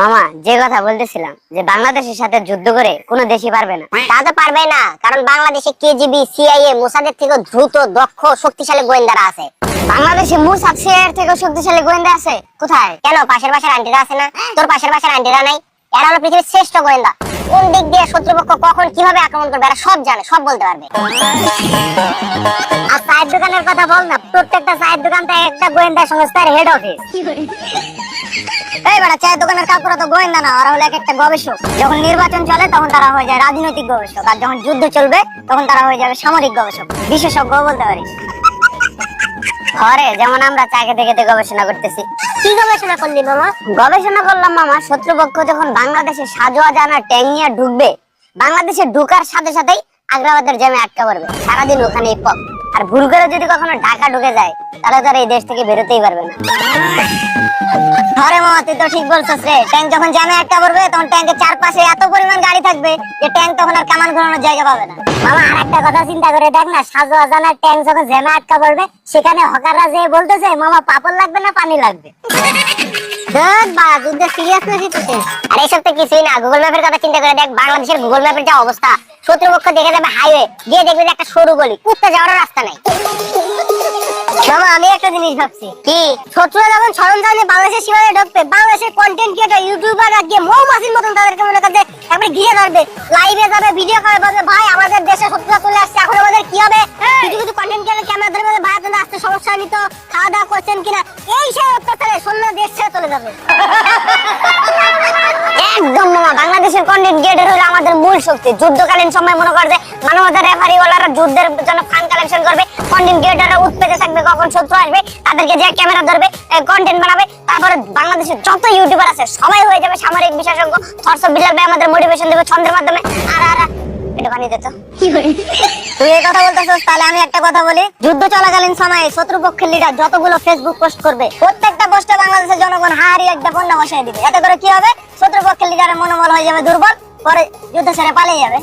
মামা যে কথা বলতেছিলাম যে বাংলাদেশের সাথে যুদ্ধ করে কোনো দেশই পারবে না। তা তো পারবে না, কারণ বাংলাদেশে কেজিবি, সিআইএ, মোসাদের থেকে দ্রুত, দক্ষ, শক্তিশালী গোয়েন্দারা আছে। বাংলাদেশে মোসাদ সিআইএর থেকে শক্তিশালী গোয়েন্দা আছে কোথায়? কেন, পাশের বাসার আন্টিরা আছে না? তোর পাশের বাসার আন্টিরা নাই? এরা হলো পৃথিবীর শ্রেষ্ঠ গোয়েন্দা। কোন দিক দিয়ে শত্রুপক্ষ কখন কিভাবে আক্রমণ করবে এরা সব জানে, সব বলতে পারবে। আর চায়ের দোকানের কথা বল না, প্রত্যেকটা চায়ের দোকানতে একটা গোয়েন্দা সংস্থার হেড অফিস। এই বেটা, চায়ের দোকানের কাকুরা তো গোয়েন্দা না, ওরা হলো একটা গবেষক। যখন নির্বাচন চলে তখন তারা হয়ে যায় রাজনৈতিক গবেষক, আর যখন যুদ্ধ চলবে তখন তারা হয়ে যাবে সামরিক গবেষক, বিশেষজ্ঞ বলতে পারিস। ঘরে যেমন আমরা চা খেতে খেতে গবেষণা করতেছি। কি গবেষণা করলি মামা? গবেষণা করলাম মামা, শত্রুপক্ষ যখন বাংলাদেশে সাজোয়াজানা ট্যাং নিয়ে ঢুকবে, বাংলাদেশে ঢুকার সাথে সাথেই আগ্রাবাদের জ্যামে আটকা পড়বে, সারাদিন ওখানেই পক। আর ভুল করে যদি কখনো ঢাকা ঢুকে যায় তাহলে তারা এই দেশ থেকে বেরোতেই পারবে না। ধরে মামা, তুই তো ঠিক বলছিস রে। ট্যাঙ্ক যখন জ্যামে আটকা পড়বে তখন ট্যাঙ্কের চারপাশে এত পরিমাণ গাড়ি থাকবে যে ট্যাঙ্ক তখন আর কামান ঘোরানোর জায়গা পাবে না। মামা আর একটা কথা চিন্তা করে দেখ না, সাজোয়াজানা ট্যাং যখন জ্যামে আটকা পড়বে সেখানে হকাররা যে বলতেছে মামা পাপড় লাগবে না পানি লাগবে। যুদ্ধের সিরিয়াসনেসই তো শেষ। আর এইসব তো কিছুই না, গুগল ম্যাপের কথা চিন্তা করে দেখ। বাংলাদেশের গুগল ম্যাপের যা অবস্থা, শত্রুপক্ষ দেখে যাবে হাইওয়ে, গিয়ে দেখবে যে একটা সরু গলি, কুত্তা যাওয়ার রাস্তা নাই। মামা আমি একটা জিনিস ভাবছি, কি? শত্রুরা যখন সরঞ্জাম নিয়ে বাংলাদেশের সীমানায় ঢুকবে, বাংলাদেশের কন্টেন্ট ক্রিয়েটর ইউটিউবাররা গিয়ে মৌমাছির মতন তাদেরকে মনে করছে একবার ঘিরে ধরবে, লাইভে যাবে, ভিডিও করে বলবে ভাই আমাদের দেশে শত্রুরা চলে আসছে, এখন আমাদের কি হবে? কিছু কিছু কন্টেন্ট ক্রিয়েটর ক্যামেরা ধরে বলবে ভাই আপনাদের আসতে সমস্যা হয়নি তো, খাওয়া দাওয়া করছেন কিনা? এই সেই অত্যাচারে সৈন্য দেশ ছেড়ে চলে যাবে। একদম মামা, বাংলাদেশের কন্টেন্ট ক্রিয়েটর হলো আমাদের মূল শক্তি। যুদ্ধকালীন সময় মনে কর যে মানবতার রেফারি ওয়ালারা যুদ্ধের জন্য ফান্ড কালেকশন করবে, কন্টেন্ট ক্রিয়েটররা উৎপেতে থাকবে কখন শত্রু আসবে, তাদেরকে যে ক্যামেরা ধরবে, কন্টেন্ট বানাবে। তারপরে বাংলাদেশের যত ইউটিউবার আছে সবাই হয়ে যাবে সামরিক বিশেষজ্ঞ। থরস বিলাল ভাই আমাদের মোটিভেশন দেবে ছন্দের মাধ্যমে। আর এটা পানি দে তো। তুই এই কথা বলতেছিস, তাহলে আমি একটা কথা বলি। যুদ্ধ চলাকালীন সময়ে শত্রুপক্ষের লিডার যতগুলো ফেসবুক পোস্ট করবে, প্রত্যেকটা পোস্টে বাংলাদেশের জনগণ হারি একটা বন্যা বসায় দিবে। এতে করে কি হবে? শত্রুপক্ষের লিডারের মনোবল হয়ে যাবে দুর্বল, পরে যুদ্ধ ছেড়ে পালিয়ে যাবে।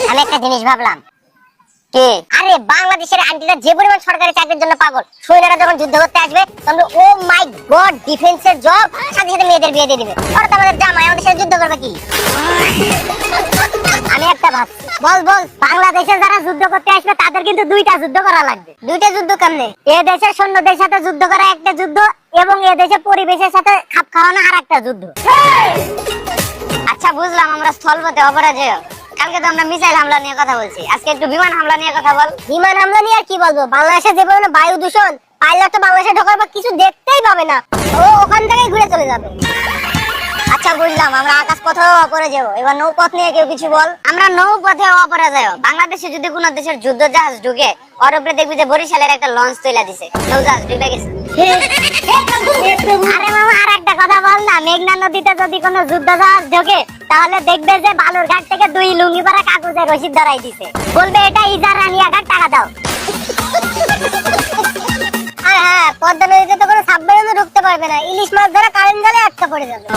আমি একটা জিনিস ভাবলাম, কি? আরে বাংলাদেশের আন্টিরা যে পরিমাণ সরকারি চাকরির জন্য পাগল, সৈন্যরা যখন যুদ্ধ করতে আসবে তখন ও মাই গড ডিফেন্সের জব, সাথে সাথে মেয়েদের বিয়ে দিয়ে দিবে। ওরা তো আমাদের জামাই, আমাদের সাথে যুদ্ধ করবে কি? আমি একটা ভাবছি, বল বল, বাংলাদেশে যারা যুদ্ধ করতে আসবে তাদের কিন্তু দুইটা যুদ্ধ করা লাগবে। দুইটা যুদ্ধ কেমনে? এ দেশের সৈন্যদের সাথে যুদ্ধ করা একটা যুদ্ধ, এবং এ দেশের পরিবেশের সাথে খাপ খাওয়ানো আর একটা যুদ্ধ। আচ্ছা বুঝলাম, আমরা স্থলপথে অপরাজেয়। কালকে তো আমরা মিসাইল হামলা নিয়ে কথা বলছি, আজকে একটু বিমান হামলা নিয়ে কথা বল। বিমান হামলা নিয়ে আর কি বলবো? বাংলাদেশে যে পরিমাণে বায়ু দূষণ, পাইলট তো বাংলাদেশে ঢোকার পর কিছু দেখতেই পাবে না, ও ওখান থেকেই ঘুরে চলে যাবে। আচ্ছা বুঝলাম, আমরা আকাশ পথেও অপরাজেয়। এবার নৌপথ নিয়ে কেউ কিছু বল। আমরা নৌপথে অপরাজেয়। বাংলাদেশে যদি কোনো দেশের যুদ্ধ জাহাজ ঢুকে, ওর উপরে দেখবি যে বরিশালের একটা লঞ্চ তুলে দিছে, নৌজাহাজ ডুবে গেছে। আরে মামা আর একটা কথা বল না, মেঘনা নদীতে যদি কোনো যুদ্ধ জাহাজ ঢোকে তাহলে দেখবে যে বালুরঘাট থেকে দুই লুঙ্গিপাড়া কাকুজে রশিদ ধরাই দিছে, বলবে এটা ইজারা নিয়ে টাকা দাও। আর হ্যাঁ, পদ্মা নদীতে তো কোনো সাবমেরিনও ঢুকতে পারবে না, ইলিশ মাছ ধরা কারেন্ট জালে আটকা পড়ে যাবে।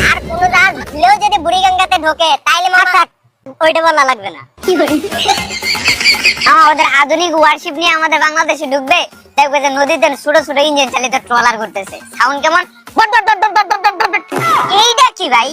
আর কোনো জাহাজ ভুলেও যদি বুড়িগঙ্গাতে ঢোকে তাইলে মামা ওইটা বলা লাগবে না। ওদের আধুনিক ওয়ারশিপ নিয়ে আমাদের বাংলাদেশে ঢুকবে, দেখবে যে নদীতে ছোট ছোট ইঞ্জিন চালিত ট্রলার করতেছে, সাউন্ড কেমন? এইটা কি ভাই?